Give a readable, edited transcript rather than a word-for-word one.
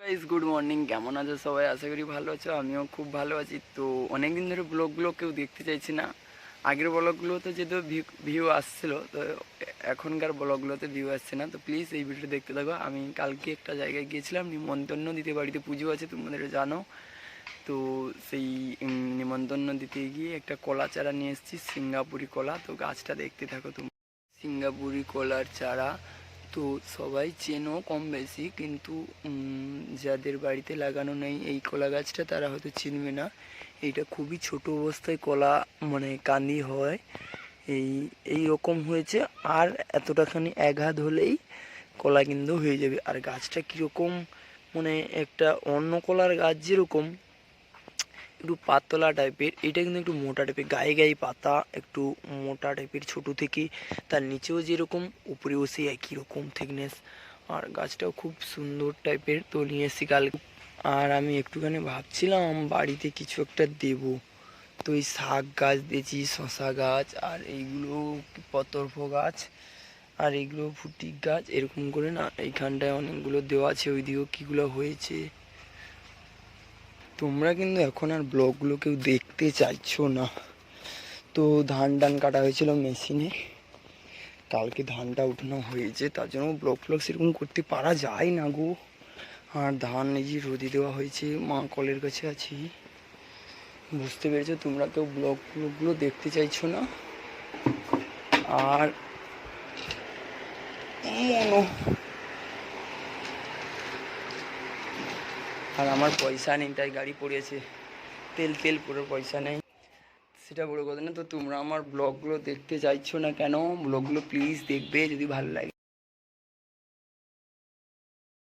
Guys good morning, কেমন আছো সবাই? আশা করি ভালো আছো, আমিও খুব ভালো আছি। তো অনেকদিন ধরে ব্লগগুলো কেউ দেখতে চাইছি না। আগের ব্লগগুলোতে যেহেতু ভিউ আসছিলো, তো এখনকার ব্লগগুলোতে ভিউ আসছে না। তো প্লিজ এই ভিডিওটা দেখতে থাকো। আমি কালকে একটা জায়গায় গিয়েছিলাম নিমন্ত্রণ দিতে, বাড়িতে পুজো আছে, তোমাদের জানো। তো সেই নিমন্ত্রণ দিতে গিয়ে একটা কলা চারা নিয়ে এসেছি, সিঙ্গাপুরি কলা। তো গাছটা দেখতে থাকো তুমি। সিঙ্গাপুরি কলার চারা তো সবাই চেনো কম বেশি, কিন্তু যাদের বাড়িতে লাগানো নেই এই কলা গাছটা তারা হয়তো চিনবে না। এইটা খুবই ছোট অবস্থায় কলা, মানে কান্দি হয়, এই এই রকম হয়েছে। আর এতটাখানি এক হাত হলেই কলা কিন্তু হয়ে যাবে। আর গাছটা কীরকম, মানে একটা অন্য কলার গাছ যেরকম একটু পাতলা টাইপের, এটা কিন্তু একটু মোটা টাইপের, গায়ে গায়ে পাতা একটু মোটা টাইপের, ছোট থেকে তার নিচেও যেরকম উপরেও সেই একই রকম থিকনেস। আর গাছটাও খুব সুন্দর টাইপের। তো নিয়ে এসেছি কালকে। আর আমি একটুখানি ভাবছিলাম বাড়িতে কিছু একটা দেব। তো এই শাক গাছ দিয়েছি, শশা গাছ, আর এইগুলো পতর্ফ গাছ, আর এইগুলো ফুটিক গাছ, এরকম করে না এইখানটায় অনেকগুলো দেওয়া আছে। ওই দিকেও কীগুলো হয়েছে। তোমরা কিন্তু এখন আর ব্লগগুলো কেউ দেখতে চাইছো না। তো ধান টান কাটা হয়েছিল মেশিনে, কালকে ধানটা উঠানো হয়েছে, তার জন্য ব্লগ ফ্লগ সেরকম করতে পারা যায় না গো। আর ধান এই যে রোদে দেওয়া হয়েছে, মা কলের কাছে আছি। বুঝতে পেরেছো, তোমরা কেউ ব্লগগুলো দেখতে চাইছো না। আর আর আমার পয়সা নেই, তাই গাড়ি পড়েছে, তেল তেল পুরো পয়সা নেই, সেটা বড় কথা না। তো তোমরা আমার ব্লগগুলো দেখতে চাইছো না কেন? ব্লগগুলো প্লিজ দেখবে যদি ভালো লাগে।